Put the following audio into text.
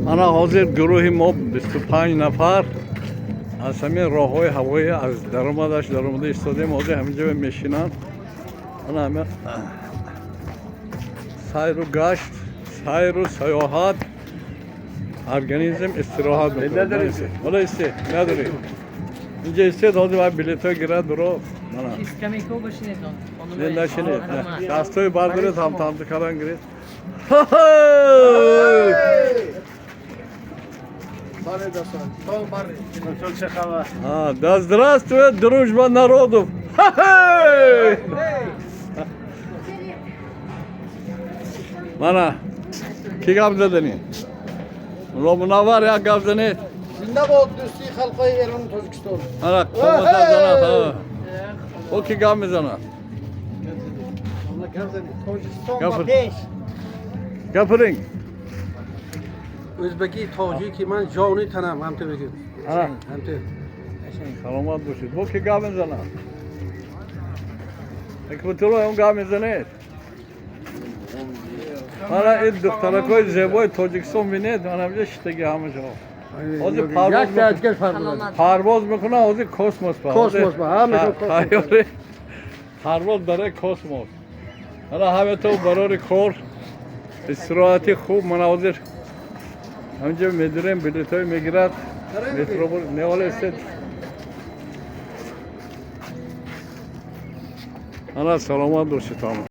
انا حاضر گروه ما 25 نفر از همین راههای هوایی از درآمدش ایستادیم حاضر همینجا میشینن. انا همه سیر و گشت، سیر و سیاحت، ارگانیزم استراحت میکنه. ولی استه نداری اینجا استه حاضر باید بلیط ها گیرد برو مانا کمی کو بشینید نه نشینید دستای بردارید هم کردن گیرید. Да здравствует дружба народов! Mana ki gap zadani? Ulo munavvar ya gap zani? Zindabad do'sti xalqi Eron Tojikiston. Ana qo'mat azana ha. O ki gap mizana? Tojikiston Gapir. besh. Gapiring. O'zbeki, tojiki men joni tanam, hamta begim. Ana Hamta. salomat bo'lishib. Bu ki gap mizana? Ekvatoro ham gap mizanید. Mana این دخترکای زیبای تاجیکستان بینید من همینجا شتگی همه جا حاضر پرواز میکنه حاضر کسموس پرواز داره کسموس. حالا همه تو برای کار استراحتی خوب مناظر همینجا میدونیم بلیط های میگیرد متروپول نیاله است. حالا سلامت باشید.